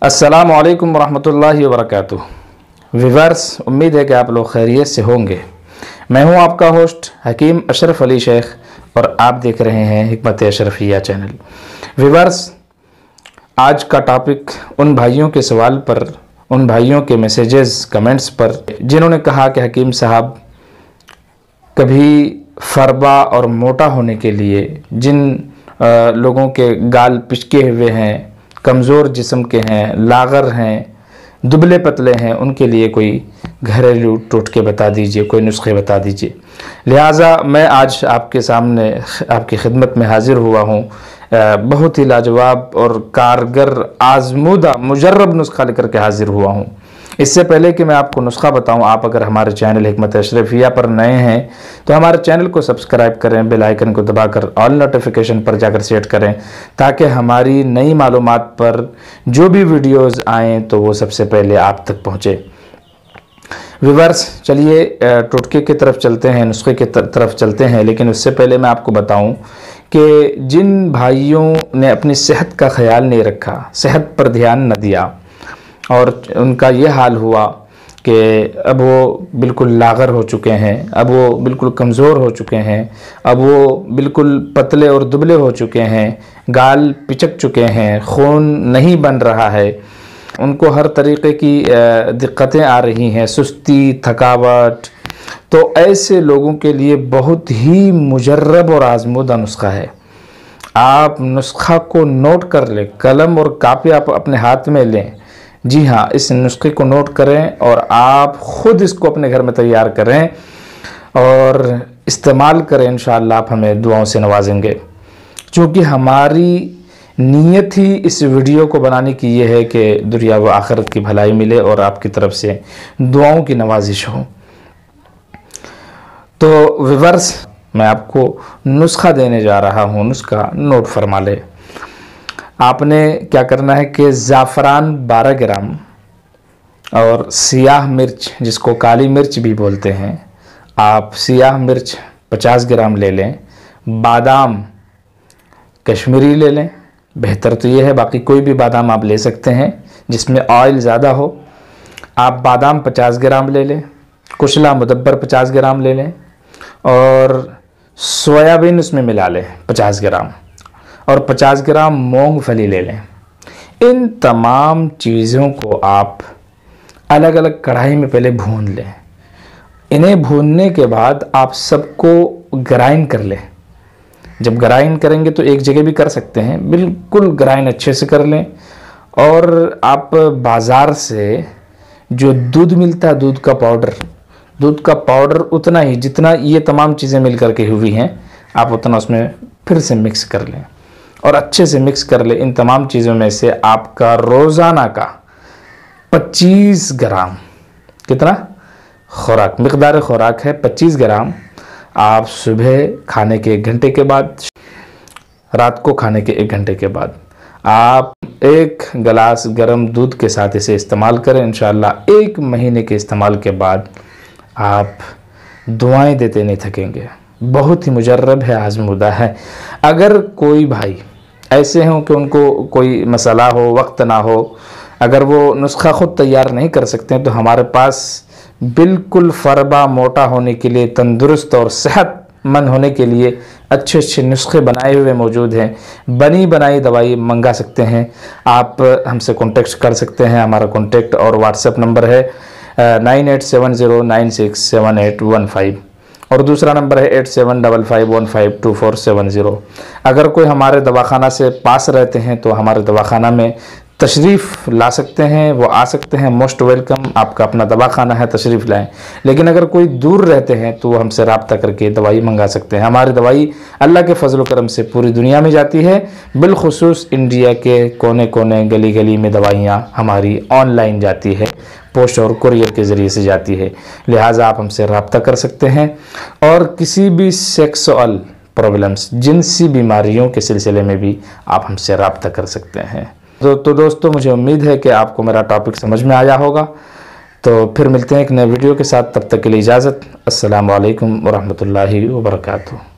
अस्सलामु अलैकुम वरहमतुल्लाहि वबरकातुह। व्यूअर्स, उम्मीद है कि आप लोग खैरियत से होंगे। मैं हूं आपका होस्ट हकीम अशरफ अली शेख और आप देख रहे हैं हिकमत अशरफिया चैनल। व्यूअर्स, आज का टॉपिक उन भाइयों के सवाल पर, उन भाइयों के मैसेजेस कमेंट्स पर जिन्होंने कहा कि हकीम साहब, कभी फरबा और मोटा होने के लिए जिन लोगों के गाल पिचके हुए हैं, कमज़ोर जिस्म के हैं, लागर हैं, दुबले पतले हैं, उनके लिए कोई घरेलू टोटके बता दीजिए, कोई नुस्खे बता दीजिए। लिहाजा मैं आज आपके सामने आपकी खिदमत में हाज़िर हुआ हूँ बहुत ही लाजवाब और कारगर आजमूदा मुजर्रब नुस्खा लेकर के हाज़िर हुआ हूँ। इससे पहले कि मैं आपको नुस्खा बताऊं, आप अगर हमारे चैनल हिकमत अशरफिया पर नए हैं तो हमारे चैनल को सब्सक्राइब करें, बेल आइकन को दबाकर ऑल नोटिफिकेशन पर जाकर सेट करें ताकि हमारी नई मालूमात पर जो भी वीडियोस आएँ तो वो सबसे पहले आप तक पहुँचे। व्यूअर्स, चलिए टोटके की तरफ चलते हैं, नुस्खे की तरफ चलते हैं। लेकिन उससे पहले मैं आपको बताऊँ कि जिन भाइयों ने अपनी सेहत का ख्याल नहीं रखा, सेहत पर ध्यान न दिया और उनका ये हाल हुआ कि अब वो बिल्कुल लागर हो चुके हैं, अब वो बिल्कुल कमज़ोर हो चुके हैं, अब वो बिल्कुल पतले और दुबले हो चुके हैं, गाल पिचक चुके हैं, खून नहीं बन रहा है, उनको हर तरीक़े की दिक्कतें आ रही हैं, सुस्ती, थकावट, तो ऐसे लोगों के लिए बहुत ही मुजर्रब और आजमूदा नुस्खा है। आप नुस्खा को नोट कर लें, कलम और कापी आप अपने हाथ में लें। जी हाँ, इस नुस्खे को नोट करें और आप ख़ुद इसको अपने घर में तैयार करें और इस्तेमाल करें। इंशाअल्लाह आप हमें दुआओं से नवाजेंगे, क्योंकि हमारी नीयत ही इस वीडियो को बनाने की ये है कि दुनिया व आखिरत की भलाई मिले और आपकी तरफ से दुआओं की नवाजिश हो। तो व्यूअर्स, मैं आपको नुस्खा देने जा रहा हूँ, नुस्खा नोट फरमा ले। आपने क्या करना है कि ज़ाफ़रान 12 ग्राम और सियाह मिर्च, जिसको काली मिर्च भी बोलते हैं, आप सियाह मिर्च 50 ग्राम ले लें। बादाम कश्मीरी ले लें, बेहतर तो ये है, बाकी कोई भी बादाम आप ले सकते हैं जिसमें ऑयल ज़्यादा हो। आप बादाम 50 ग्राम ले लें, कुचला मुदब्बर 50 ग्राम ले लें और सोयाबीन उसमें मिला लें 50 ग्राम और 50 ग्राम मूंगफली ले लें। इन तमाम चीज़ों को आप अलग अलग कढ़ाई में पहले भून लें। इन्हें भूनने के बाद आप सबको ग्राइंड कर लें। जब ग्राइंड करेंगे तो एक जगह भी कर सकते हैं, बिल्कुल ग्राइंड अच्छे से कर लें। और आप बाज़ार से जो दूध मिलता है, दूध का पाउडर उतना ही जितना ये तमाम चीज़ें मिल करके हुई हैं, आप उतना उसमें फिर से मिक्स कर लें और अच्छे से मिक्स कर ले। इन तमाम चीज़ों में से आपका रोज़ाना का 25 ग्राम, कितना खुराक, मिक़दार खुराक है 25 ग्राम। आप सुबह खाने के 1 घंटे के बाद, रात को खाने के 1 घंटे के बाद आप 1 गिलास गर्म दूध के साथ इसे इस्तेमाल करें। इंशाअल्लाह 1 महीने के इस्तेमाल के बाद आप दुआएं देते नहीं थकेंगे। बहुत ही मुजर्रब है, आजमूदा है। अगर कोई भाई ऐसे हों कि उनको कोई मसला हो, वक्त ना हो, अगर वो नुस्खा ख़ुद तैयार नहीं कर सकते हैं, तो हमारे पास बिल्कुल फरबा मोटा होने के लिए, तंदुरुस्त और सेहतमंद होने के लिए अच्छे अच्छे नुस्खे बनाए हुए मौजूद हैं। बनी बनाई दवाई मंगा सकते हैं। आप हमसे कॉन्टेक्ट कर सकते हैं। हमारा कॉन्टेक्ट और व्हाट्सएप नंबर है 9870967815 और दूसरा नंबर है 8755152470। अगर कोई हमारे दवाखाना से पास रहते हैं तो हमारे दवाखाना में तशरीफ़ ला सकते हैं, वो आ सकते हैं, मोस्ट वेलकम। आपका अपना दवाखाना है, तशरीफ़ लाएं। लेकिन अगर कोई दूर रहते हैं तो वो हमसे रब्ता करके दवाई मंगा सकते हैं। हमारी दवाई अल्लाह के फजल करम से पूरी दुनिया में जाती है, बिलखुसूस इंडिया के कोने कोने, गली गली में दवाइयाँ हमारी ऑनलाइन जाती है, पोस्ट और कुरियर के ज़रिए से जाती है। लिहाजा आप हमसे रब्ता कर सकते हैं और किसी भी सेक्सुअल प्रॉब्लम्स, जिनसी बीमारियों के सिलसिले में भी आप हमसे रब्ता कर सकते हैं। तो दोस्तों, मुझे उम्मीद है कि आपको मेरा टॉपिक समझ में आया होगा। तो फिर मिलते हैं एक नए वीडियो के साथ, तब तक के लिए इजाज़त। अस्सलामु अलैकुम वरहमतुल्लाहि वबरकातुहू।